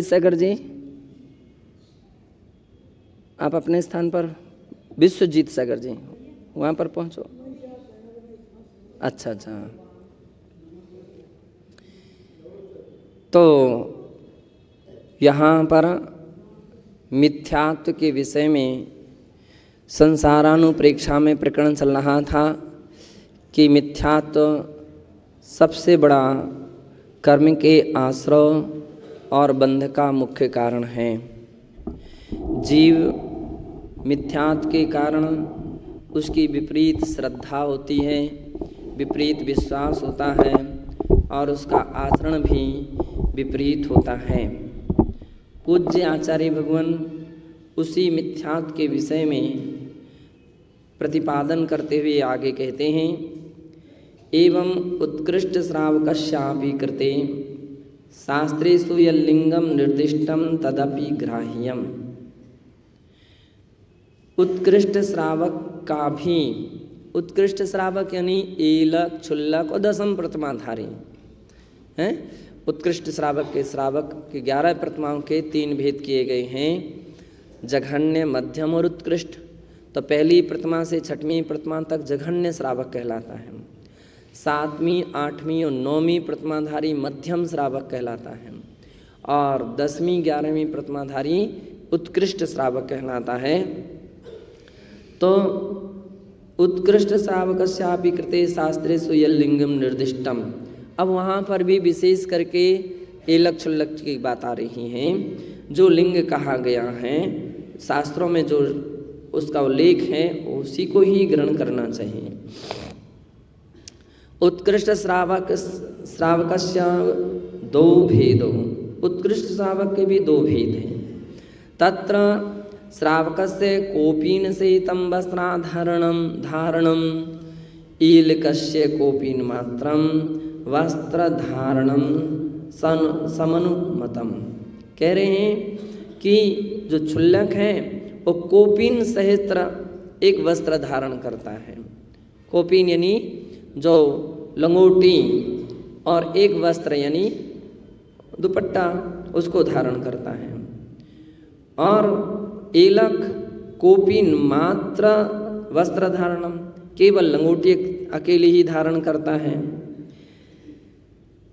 सागर जी, आप अपने स्थान पर। विश्वजीत सागर जी, वहाँ पर पहुँचो। अच्छा अच्छा। तो यहाँ पर मिथ्यात्व के विषय में संसारानुप्रेक्षा में प्रकरण चल रहा था कि मिथ्यात्व सबसे बड़ा कर्म के आश्रय और बंध का मुख्य कारण है। जीव मिथ्यात्व के कारण उसकी विपरीत श्रद्धा होती है, विपरीत विश्वास होता है और उसका आचरण भी विपरीत होता है। पूज्य आचार्य भगवान उसी मिथ्यात्व के विषय में प्रतिपादन करते हुए आगे कहते हैं, एवं उत्कृष्ट श्रावकस्यापि कृते शास्त्रेषु यल्लिंगम निर्दिष्टम तदपि ग्राह्यम। उत्कृष्ट श्रावक का भी, उत्कृष्ट श्रावक यानी एलक, क्षुल्लक और दशम प्रतिमाधारी हैं। उत्कृष्ट श्रावक के 11 प्रतिमाओं के 3 भेद किए गए हैं, जघन्य, मध्यम और उत्कृष्ट। तो पहली प्रतिमा से 6वीं प्रतिमा तक जघन्य श्रावक कहलाता है, 7वीं, 8वीं और 9वीं प्रतिमाधारी मध्यम श्रावक कहलाता है और 10वीं, 11वीं प्रतिमाधारी उत्कृष्ट श्रावक कहलाता है। तो उत्कृष्ट श्रावकस्यापि कृते शास्त्रेषु यल्लिंगम निर्दिष्टम। अब वहाँ पर भी विशेष करके एलक क्षुल्लक की बात आ रही है। जो लिंग कहा गया है शास्त्रों में, जो उसका उल्लेख है उसी को ही ग्रहण करना चाहिए। उत्कृष्ट श्रावकस्य 2 भेदो, उत्कृष्ट श्रावक के भी 2 भेद हैं। तत्र श्रावकस्य कोपीन सहितं वस्त्राधारणं ईलकस्य कोपीन मात्रं वस्त्रधारणं समनुमतम। कह रहे हैं कि जो क्षुल्लक है वो कोपीन सहित एक वस्त्र धारण करता है। कोपीन यानी जो लंगोटी और एक वस्त्र यानी दुपट्टा उसको धारण करता है। और एलक कोपीन मात्र वस्त्र धारणम, केवल लंगोटी अकेले ही धारण करता है।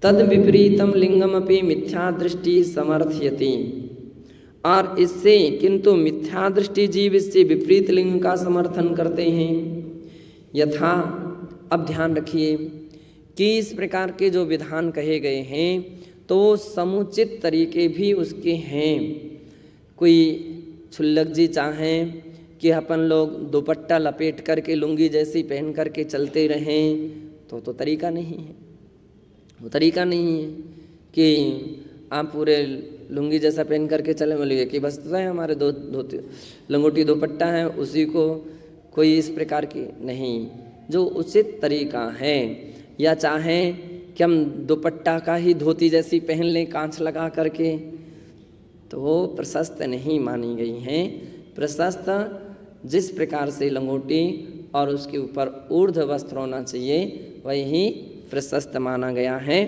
तद विपरीतम लिंगम अपि मिथ्या दृष्टि समर्थयति। और इससे किंतु मिथ्या दृष्टि जीव इससे विपरीत लिंग का समर्थन करते हैं। यथा, अब ध्यान रखिए कि इस प्रकार के जो विधान कहे गए हैं तो समुचित तरीके भी उसके हैं। कोई क्षुल्लक जी चाहें कि अपन लोग दुपट्टा लपेट करके लुंगी जैसी पहन करके चलते रहें तो तरीका नहीं है। वो तरीका नहीं है कि आप पूरे लुंगी जैसा पहन करके चले, बोलिए कि बस तो है हमारे धोती लंगोटी दुपट्टा है उसी को, कोई इस प्रकार की नहीं। जो उचित तरीका है, या चाहें कि हम दुपट्टा का ही धोती जैसी पहन लें कांच लगा करके, तो वो प्रशस्त नहीं मानी गई हैं। प्रशस्त जिस प्रकार से लंगोटी और उसके ऊपर ऊर्ध्व वस्त्र होना चाहिए वही प्रशस्त माना गया है।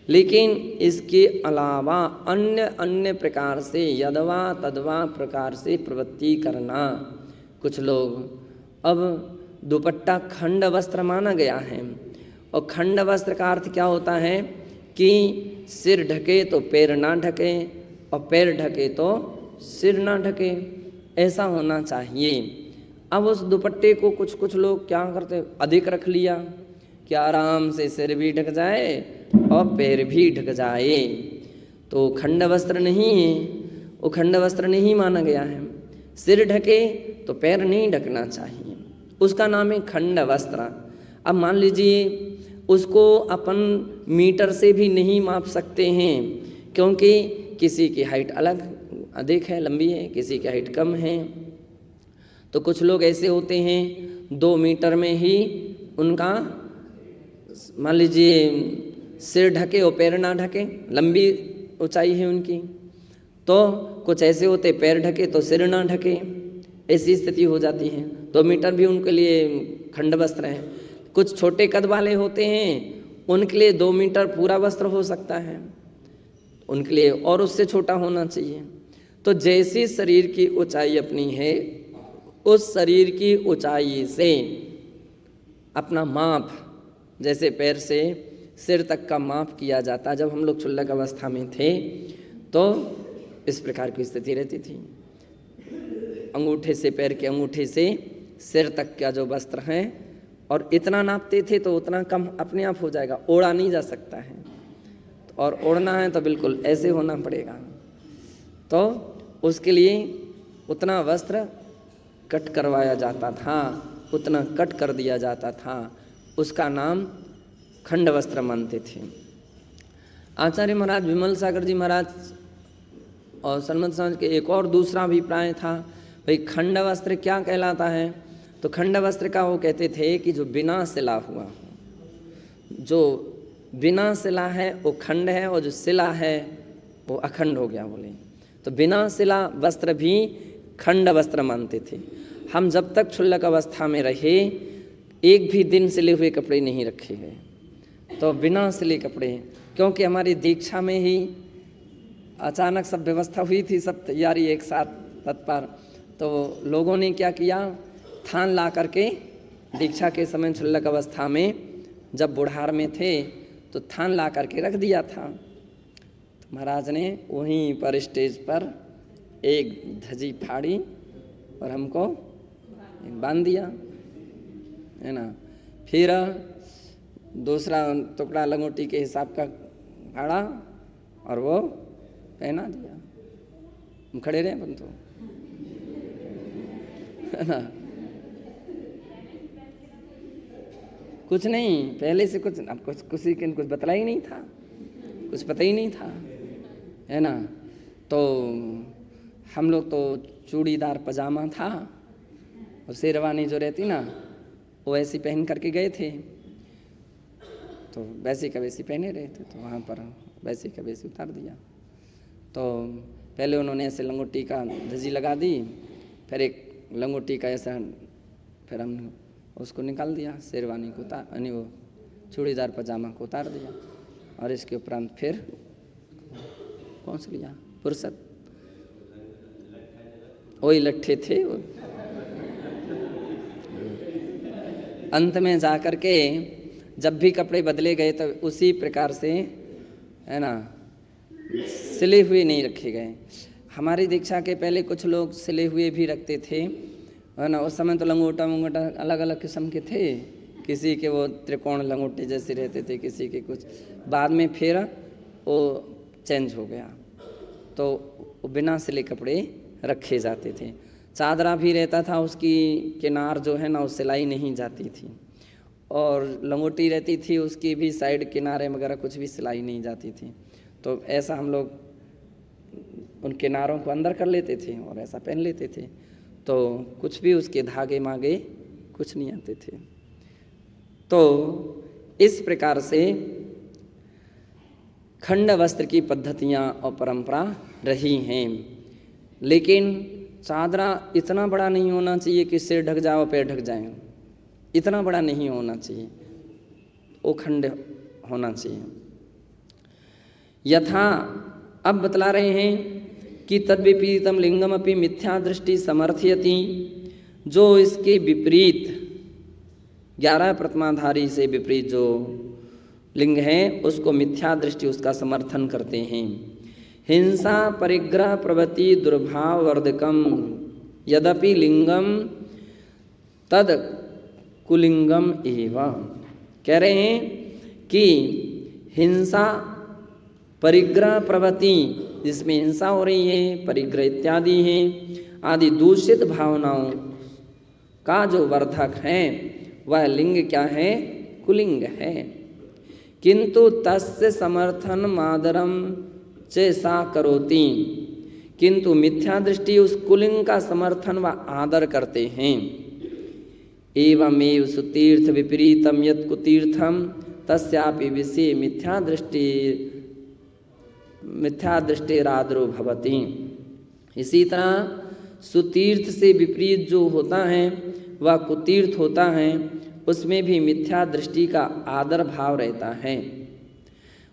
लेकिन इसके अलावा अन्य प्रकार से यदवा तदवा प्रकार से प्रवृत्ति करना, कुछ लोग, अब दुपट्टा खंड वस्त्र माना गया है और खंड वस्त्र का अर्थ क्या होता है कि सिर ढके तो पैर ना ढके और पैर ढके तो सिर ना ढके, ऐसा होना चाहिए। अब उस दुपट्टे को कुछ लोग क्या करते, अधिक रख लिया कि आराम से सिर भी ढक जाए और पैर भी ढक जाए, तो खंड वस्त्र नहीं है, वो खंड वस्त्र नहीं माना गया है। सिर ढके तो पैर नहीं ढकना चाहिए, उसका नाम है खंड वस्त्र। अब मान लीजिए उसको अपन मीटर से भी नहीं माप सकते हैं, क्योंकि किसी की हाइट अलग अधिक है, लंबी है, किसी की हाइट कम है। तो कुछ लोग ऐसे होते हैं 2 मीटर में ही उनका, मान लीजिए सिर ढके और पैर ना ढके, लंबी ऊंचाई है उनकी। तो कुछ ऐसे होते पैर ढके तो सिर ना ढके, ऐसी स्थिति हो जाती है। 2 मीटर भी उनके लिए खंड वस्त्र है। कुछ छोटे कद वाले होते हैं उनके लिए 2 मीटर पूरा वस्त्र हो सकता है, उनके लिए और उससे छोटा होना चाहिए। तो जैसी शरीर की ऊंचाई अपनी है, उस शरीर की ऊंचाई से अपना माप, जैसे पैर से सिर तक का माप किया जाता। जब हम लोग क्षुल्लक अवस्था में थे तो इस प्रकार की स्थिति रहती थी। अंगूठे से, पैर के अंगूठे से सिर तक का जो वस्त्र है, और इतना नापते थे तो उतना कम अपने आप हो जाएगा, ओढ़ा नहीं जा सकता है। और ओढ़ना है तो बिल्कुल ऐसे होना पड़ेगा। तो उसके लिए उतना वस्त्र कट करवाया जाता था, उतना कट कर दिया जाता था। उसका नाम खंड वस्त्र मानते थे। आचार्य महाराज, विमल सागर जी महाराज और सन्मत समाज के एक और दूसरा अभिप्राय था, भाई खंड वस्त्र क्या कहलाता है। तो खंड वस्त्र का वो कहते थे कि जो बिना सिला हुआ हो, जो बिना सिला है वो खंड है, और जो सिला है वो अखंड हो गया बोले। तो बिना सिला वस्त्र भी खंड वस्त्र मानते थे। हम जब तक क्षुल्लक अवस्था में रहे, एक भी दिन सिले हुए कपड़े नहीं रखे गए। तो बिना सिले कपड़े, क्योंकि हमारी दीक्षा में ही अचानक सब व्यवस्था हुई थी, सब तैयारी एक साथ तत्पर। तो लोगों ने क्या किया, थान ला करके दीक्षा के समय क्षुल्लक अवस्था में जब बुढ़ार में थे तो थान ला करके रख दिया था। तो महाराज ने वहीं पर स्टेज पर एक धजी फाड़ी और हमको बांध दिया, है ना। फिर दूसरा टुकड़ा लंगोटी के हिसाब का फाड़ा और वो पहना दिया। हम खड़े रहे परंतु, है ना। कुछ नहीं, पहले से कुछ, अब कुछ बतला ही नहीं था, कुछ पता ही नहीं था, है ना। तो हम लोग तो चूड़ीदार पजामा था और शेरवानी जो रहती ना, वो ऐसी पहन करके गए थे। तो वैसी का वैसी पहने रहे थे, तो वहाँ पर वैसी का वैसी उतार दिया। तो पहले उन्होंने ऐसे लंगोटी का धजी लगा दी, फिर एक लंगोटी का ऐसा, फिर हमने उसको निकाल दिया, शेरवानी को उतार, यानी वो चूड़ीदार पजामा को उतार दिया, और इसके उपरांत फिर पहुँच लिया फुर्सत। वही लट्ठे थे वो। अंत में जा कर के जब भी कपड़े बदले गए तो उसी प्रकार से, है ना, सिले हुए नहीं रखे गए। हमारी दीक्षा के पहले कुछ लोग सिले हुए भी रखते थे, है ना। उस समय तो लंगोटा मंगोटा अलग अलग किस्म के थे, किसी के वो त्रिकोण लंगोटे जैसे रहते थे, किसी के कुछ। बाद में फिर वो चेंज हो गया, तो वो बिना सिले कपड़े रखे जाते थे। चादरा भी रहता था, उसकी किनार जो है ना वो सिलाई नहीं जाती थी, और लंगोटी रहती थी उसकी भी साइड किनारे वगैरह कुछ भी सिलाई नहीं जाती थी। तो ऐसा हम लोग उन किनारों को अंदर कर लेते थे और ऐसा पहन लेते थे, तो कुछ भी उसके धागे मागे कुछ नहीं आते थे। तो इस प्रकार से खंड वस्त्र की पद्धतियाँ और परंपरा रही हैं। लेकिन चादरा इतना बड़ा नहीं होना चाहिए कि सिर ढक जाए और पैर ढक जाए, इतना बड़ा नहीं होना चाहिए, वो खंड होना चाहिए। यथा अब बतला रहे हैं कि तद्विपरीतम लिंगम अपि मिथ्या दृष्टि समर्थयति, जो इसके विपरीत 11 प्रतिमाधारी से विपरीत जो लिंग है उसको मिथ्या दृष्टि उसका समर्थन करते हैं। हिंसा परिग्रह प्रवृत्ति दुर्भाव वर्धकम यद्यपि लिंगम तद कुलिंगम एवं। कह रहे हैं कि हिंसा परिग्रह प्रवृत्ति, जिसमें हिंसा हो रही है, परिग्रह इत्यादि हैं, आदि दूषित भावनाओं का जो वर्धक है वह लिंग क्या है, कुलिंग है। किंतु तस्य समर्थन मादरम च सा करोति, किंतु मिथ्या दृष्टि उस कुलिंग का समर्थन व आदर करते हैं। एवमेव सुतीर्थ विपरीतम यत् कुतीर्थम तस्यापि विषये मिथ्या दृष्टिरादरो भवति। इसी तरह सुतीर्थ से विपरीत जो होता है वह कुतीर्थ होता है, उसमें भी मिथ्या दृष्टि का आदर भाव रहता है।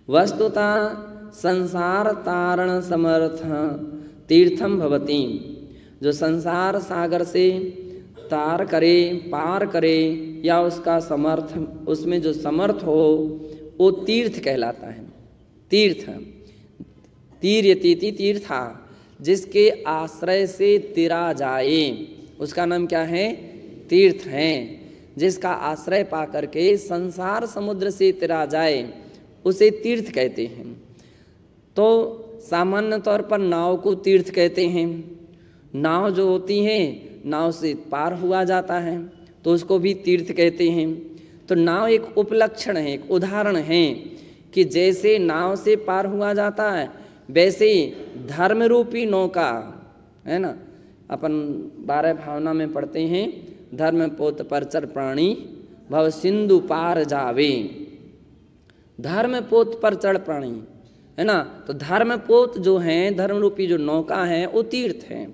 वस्तुतः संसार तारण समर्थ तीर्थम भवति। जो संसार सागर से तार करे, पार करे, या उसका समर्थ, उसमें जो समर्थ हो, वो तीर्थ कहलाता है। तीर्थ, तीर्यतीति तीर्था, जिसके आश्रय से तिरा जाए उसका नाम क्या है? तीर्थ है। जिसका आश्रय पा करके संसार समुद्र से तिरा जाए उसे तीर्थ कहते हैं। तो सामान्य तौर पर नाव को तीर्थ कहते हैं। नाव जो होती है, नाव से पार हुआ जाता है तो उसको भी तीर्थ कहते हैं। तो नाव एक उपलक्षण है, एक उदाहरण है कि जैसे नाव से पार हुआ जाता है वैसे धर्म रूपी नौका है ना। अपन 12 भावना में पढ़ते हैं, धर्म पोत परचर प्राणी भव सिंधु पार जावे। धर्म पोत परचर प्राणी है ना। तो धर्म पोत जो है, धर्म रूपी जो नौका है, वो तीर्थ है।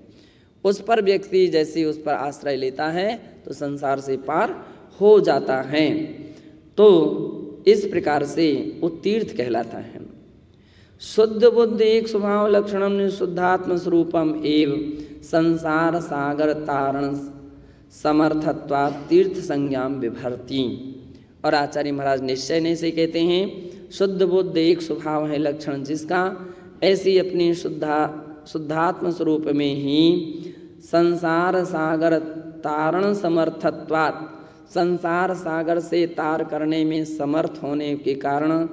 उस पर व्यक्ति जैसे उस पर आश्रय लेता है तो संसार से पार हो जाता है। तो इस प्रकार से वो तीर्थ कहलाता है। शुद्ध बुद्ध एक स्वभाव लक्षणम शुद्धात्म स्वरूपम एव संसार सागर तारण समर्थत्वा तीर्थ संज्ञाम विभर्ति। और आचार्य महाराज निश्चय से कहते हैं, शुद्ध बुद्ध एक स्वभाव है, लक्षण जिसका ऐसी अपनी शुद्धात्म स्वरूप में ही संसार सागर तारण समर्थत्वात्, संसार सागर से तार करने में समर्थ होने के कारण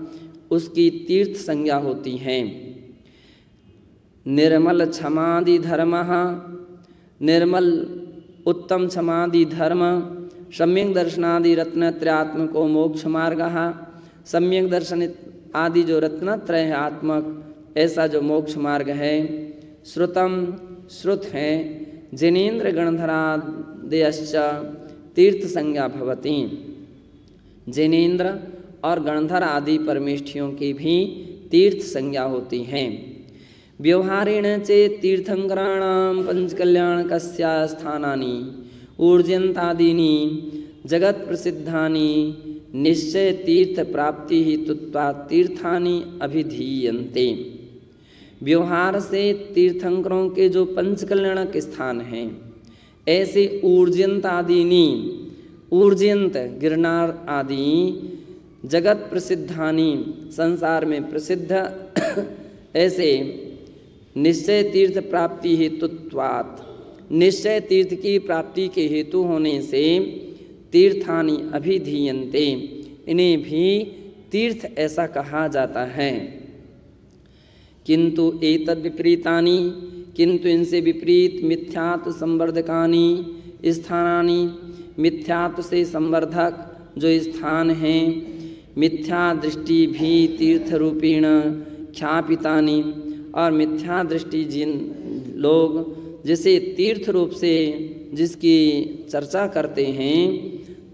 उसकी तीर्थ संज्ञा होती है। निर्मल क्षमादि धर्म, निर्मल उत्तम क्षमादि धर्म, सम्यक दर्शनादि रत्नत्रयात्मको मोक्ष मार्ग, सम्यक दर्शन आदि जो रत्नत्रय है आत्मक, ऐसा जो मोक्ष मार्ग है। श्रुतम, श्रुत है, जिनेन्द्र गणधरादयश्च तीर्थ संज्ञा भवति। जिनेन्द्र और गणधर आदि परमेष्ठियों की भी तीर्थ संज्ञा होती हैं। व्यवहारेण चेत् तीर्थंकराणां पंचकल्याणकस्य स्थानानि ऊर्जयन्तादीनि जगत प्रसिद्धानि निश्चय तीर्थ प्राप्ति हेतुत्वा तीर्थानि अभिधीयन्ते। व्यवहार से तीर्थंकरों के जो पंचकल्याणक स्थान हैं, ऐसे ऊर्जयन्तादीनि, ऊर्जयंत गिरनार आदि, जगत प्रसिद्धानि संसार में प्रसिद्ध ऐसे निश्चय तीर्थ प्राप्ति हेतुत्वात्, निश्चय तीर्थ की प्राप्ति के हेतु होने से तीर्थानि अभिधीयन्ते, इन्हें भी तीर्थ ऐसा कहा जाता है। किंतु एतद् विपरीतानि, किंतु इनसे विपरीत मिथ्यात्व संवर्धकानि स्थानानि, मिथ्यात्व से संवर्धक जो स्थान हैं, मिथ्या दृष्टि भी तीर्थ रूपेण ख्यापितानि, और मिथ्या दृष्टि जिन लोग जिसे तीर्थ रूप से जिसकी चर्चा करते हैं,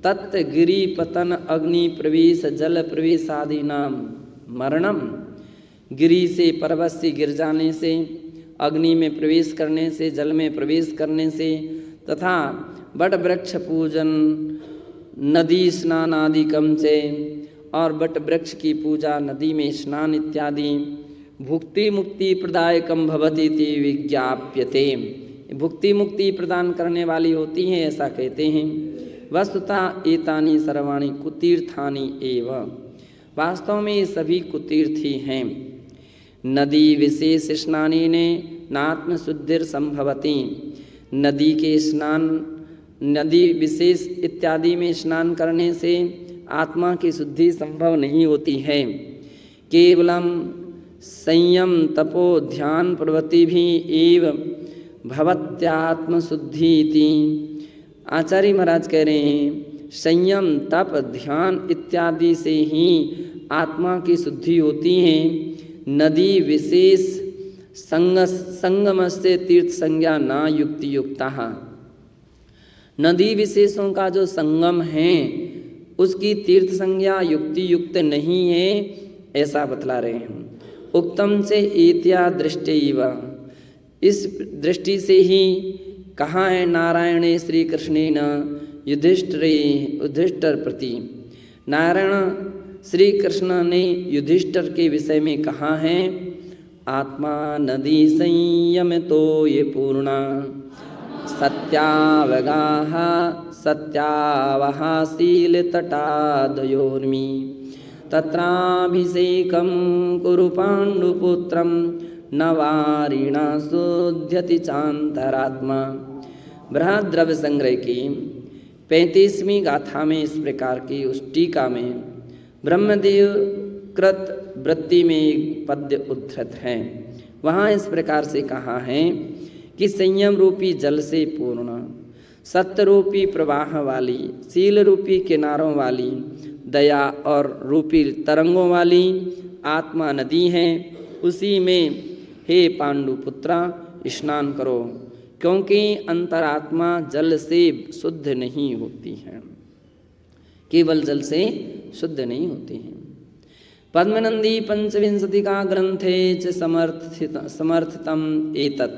तत् गिरि पतन अग्नि प्रवेश जल प्रवेश आदि नाम मरणम, गिरि से पर्वत से गिर जाने से, अग्नि में प्रवेश करने से, जल में प्रवेश करने से, तथा बट वृक्ष पूजन, नदी स्नान आदि कम से, और बट वृक्ष की पूजा, नदी में स्नान इत्यादि भुक्ति मुक्ति प्रदायकम भवति इति विज्ञाप्यते, भुक्ति मुक्ति प्रदान करने वाली होती हैं, ऐसा कहते हैं। वस्तुतः एतानि सर्वाणि कुतीर्थानि एव, वास्तव में ये सभी कुतीर्थ ही हैं। नदी विशेष स्नानेन नात्म शुद्धिर संभवति, नदी के स्नान, नदी विशेष इत्यादि में स्नान करने से आत्मा की शुद्धि संभव नहीं होती है। केवलम संयम तपो ध्यान प्रवृत्ति भी एव भवत्यात्म शुद्धि इति। आचार्य महाराज कह रहे हैं, संयम तप ध्यान इत्यादि से ही आत्मा की शुद्धि होती है। नदी विशेष संगम से तीर्थ संज्ञा न युक्ति युक्ता, नदी विशेषों का जो संगम है उसकी तीर्थ संज्ञा युक्ति युक्त नहीं है, ऐसा बतला रहे हैं। उक्तम से एत्या दृष्टैव, इस दृष्टि से ही कहा है नारायणे श्री कृष्णेन युधिष्ठिर प्रति, नारायण श्री कृष्ण ने युधिष्ठिर के विषय में कहा है, आत्मा नदी संयमितो ये पूर्णा सत्यावगाः सत्यावहाशीलतटादयोर्मि तत्राभिषेकं कुरु पाण्डुपुत्रं न वारिणा शुध्यति चान्तरात्मा। बृहद्रव्य संग्रह की 35वीं गाथा में इस प्रकार की उस टीका में ब्रह्मदेव कृत वृत्ति में एक पद्य उद्धृत है। वहाँ इस प्रकार से कहा है कि संयम रूपी जल से पूर्ण, सत्य रूपी प्रवाह वाली, शील रूपी किनारों वाली, दया और रूपी तरंगों वाली आत्मा नदी है। उसी में हे पांडुपुत्रा स्नान करो, क्योंकि अंतरात्मा जल से शुद्ध नहीं होती है, केवल जल से शुद्ध नहीं होती है। पद्मनंदी पंचविंशति का ग्रंथे च समर्थितम एतत्।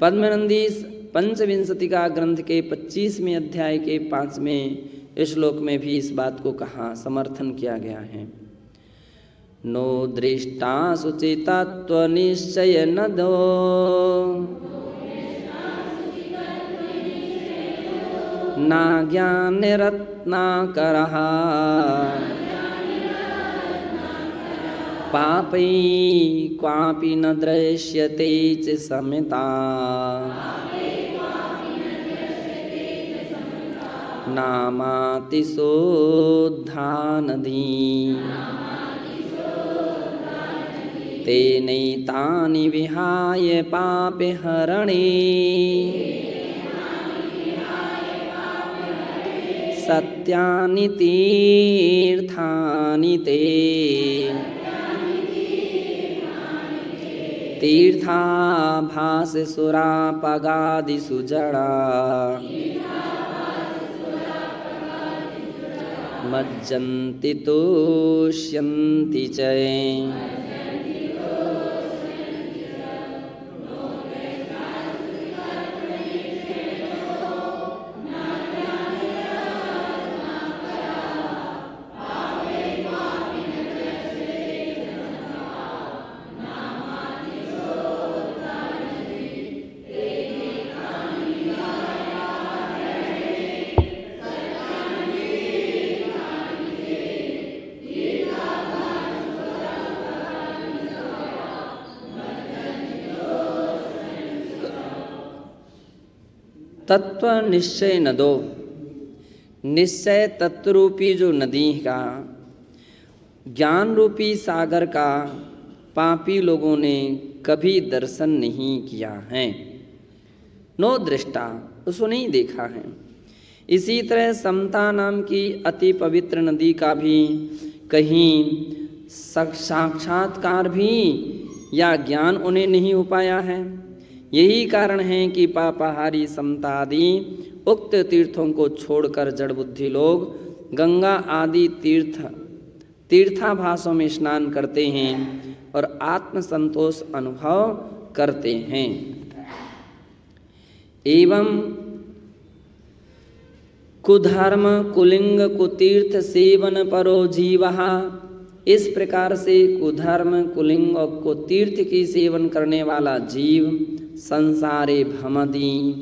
पद्मनंदी पंचविंशति का ग्रंथ के 25वें अध्याय के 5वें श्लोक में भी इस बात को कहा, समर्थन किया गया है। नो दृष्टा सुचितत्व निश्चय न दो ना ज्ञान रत्नाकरः पापै क्वापि न दृश्यते च समिता नामातिशोद्धा नदी तेनैतानि विहाय पापे हरणे सत्यानि तीर्थानि ते तीर्थाभास सुरापगादिषु जड़ा मज्जन्ति तुष्यन्ति च। तत्व निश्चय न दो, निश्चय तत्व रूपी जो नदी का, ज्ञान रूपी सागर का पापी लोगों ने कभी दर्शन नहीं किया है। नो दृष्टा, उसको नहीं देखा है। इसी तरह समता नाम की अति पवित्र नदी का भी कहीं साक्षात्कार भी या ज्ञान उन्हें नहीं हो पाया है। यही कारण है कि पापाहारी समता आदि उक्त तीर्थों को छोड़कर जड़ बुद्धि लोग गंगा आदि तीर्थाभासों में स्नान करते हैं और आत्म संतोष अनुभव करते हैं। एवं कुधर्म कुलिंग कुतीर्थ सेवन परो जीवहा, इस प्रकार से कुधर्म कुलिंग और कुतीर्थ की सेवन करने वाला जीव संसारे भ्रमति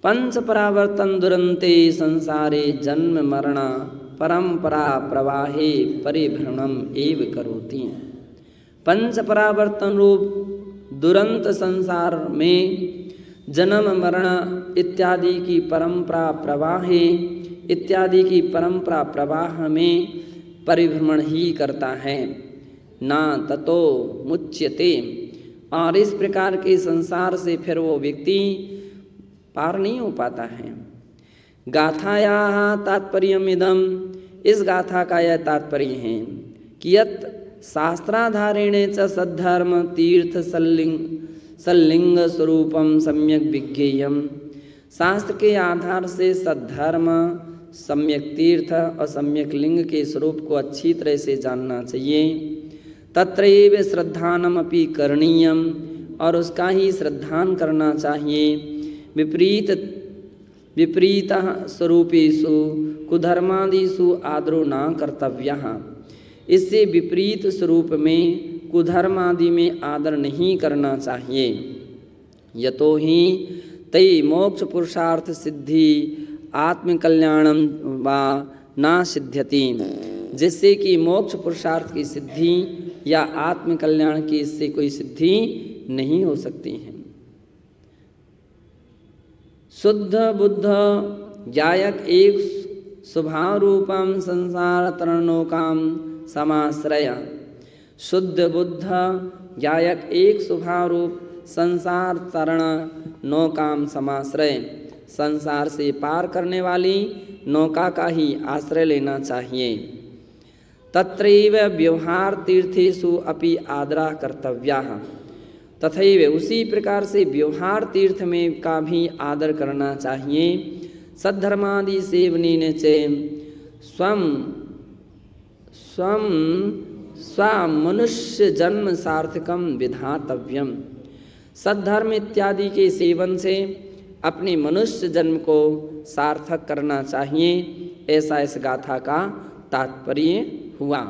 पंच परावर्तन दुरंते संसारे जन्म मरण परंपरा प्रवाहे परिभ्रमणम एव करोति। पंच परावर्तन रूप दुरंत संसार में जन्म मरण इत्यादि की परंपरा प्रवाहे इत्यादि की परंपरा प्रवाह में परिभ्रमण ही करता है। ना ततो मुच्यते, और इस प्रकार के संसार से फिर वो व्यक्ति पार नहीं हो पाता है। गाथायाः तात्पर्यम् इदम्, इस गाथा का यह तात्पर्य है कि यत् शास्त्राधारेण च सद्धर्म तीर्थ सल्लिंग स्वरूपम सम्यक विज्ञेयम्, शास्त्र के आधार से सद्धर्म सम्यक तीर्थ और सम्यक लिंग के स्वरूप को अच्छी तरह से जानना चाहिए। तत्रैव श्रद्धानम अपि करणीयम, और उसका ही श्रद्धान करना चाहिए। विपरीत स्वरूपेषु कुधर्मादिषु आदरो न कर्तव्यः। इससे विपरीत स्वरूप में कुधर्म आदि में आदर नहीं करना चाहिए। यतो ही तै मोक्ष पुरुषार्थ सिद्धि आत्मकल्याणम वा न सिद्ध्यति, जिससे कि मोक्ष पुरुषार्थ की सिद्धि या आत्मकल्याण की इससे कोई सिद्धि नहीं हो सकती है। शुद्ध बुद्ध ज्ञायक एक स्वभाव रूपम संसार तरणोकाम समाश्रय। शुद्ध बुद्ध ज्ञायक एक स्वभाव रूप संसार तरण नौकाम समाश्रय, संसार से पार करने वाली नौका का ही आश्रय लेना चाहिए। तत्रैव व्यवहार तीर्थेषु अपि आदरः कर्तव्यः, तथैव उसी प्रकार से व्यवहार तीर्थ में का भी आदर करना चाहिए। सद्धर्मादि सेवनेन च स्वं मनुष्य जन्म सार्थकम विधातव्यम। सद्धर्म इत्यादि के सेवन से अपने मनुष्य जन्म को सार्थक करना चाहिए, ऐसा इस गाथा का तात्पर्य हुआ।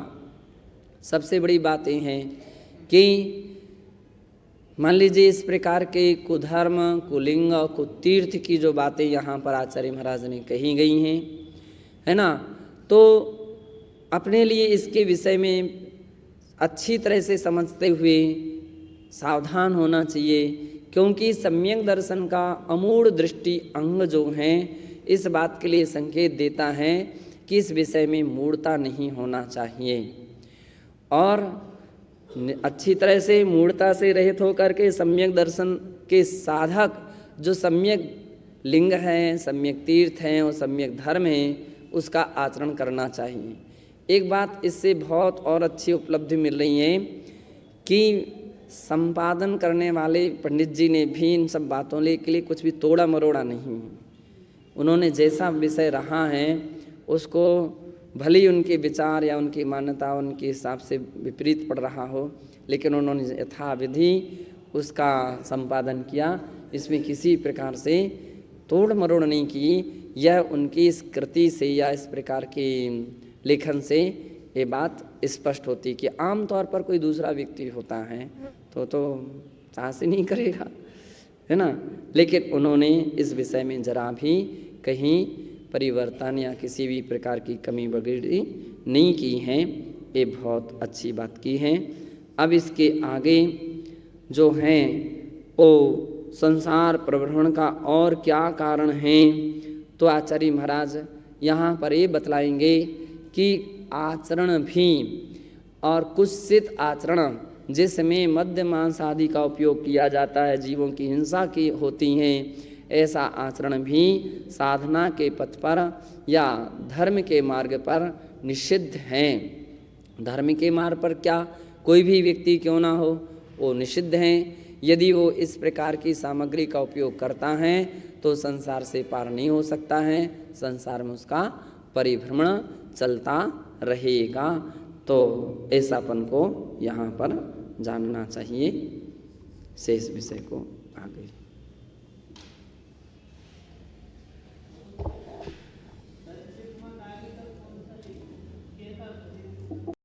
सबसे बड़ी बात यह है कि मान लीजिए इस प्रकार के कुधर्म, कुलिंग, कुतीर्थ की जो बातें यहाँ पर आचार्य महाराज ने कही गई हैं, है ना, तो अपने लिए इसके विषय में अच्छी तरह से समझते हुए सावधान होना चाहिए, क्योंकि सम्यक दर्शन का अमूढ़ दृष्टि अंग जो है इस बात के लिए संकेत देता है कि इस विषय में मूढ़ता नहीं होना चाहिए, और अच्छी तरह से मूढ़ता से रहित होकर के सम्यक दर्शन के साधक जो सम्यक लिंग है, सम्यक तीर्थ हैं और सम्यक धर्म है, उसका आचरण करना चाहिए। एक बात इससे बहुत और अच्छी उपलब्धि मिल रही है कि संपादन करने वाले पंडित जी ने भी इन सब बातों के लिए कुछ भी तोड़ा मरोड़ा नहीं। उन्होंने जैसा विषय रहा है उसको भले ही उनके विचार या उनकी मान्यता उनके हिसाब से विपरीत पड़ रहा हो, लेकिन उन्होंने यथाविधि उसका संपादन किया। इसमें किसी प्रकार से तोड़ मरोड़ नहीं की। यह उनकी इस कृति से या इस प्रकार के लेखन से ये बात स्पष्ट होती कि आम तौर पर कोई दूसरा व्यक्ति होता है तो साहस ही नहीं करेगा, है ना, लेकिन उन्होंने इस विषय में जरा भी कहीं परिवर्तन या किसी भी प्रकार की कमी वगैरह नहीं की है। ये बहुत अच्छी बात की है। अब इसके आगे जो है वो संसार प्रभ्रमण का और क्या कारण है, तो आचार्य महाराज यहाँ पर ये बतलाएंगे कि आचरण भी और कुत्सित आचरण जिसमें मद्य मांस आदि का उपयोग किया जाता है, जीवों की हिंसा की होती हैं, ऐसा आचरण भी साधना के पथ पर या धर्म के मार्ग पर निषिद्ध है। धर्म के मार्ग पर क्या कोई भी व्यक्ति क्यों ना हो, वो निषिद्ध हैं। यदि वो इस प्रकार की सामग्री का उपयोग करता है तो संसार से पार नहीं हो सकता है, संसार में उसका परिभ्रमण चलता रहेगा। तो ऐसापन को यहाँ पर जानना चाहिए। शेष विषय को आगे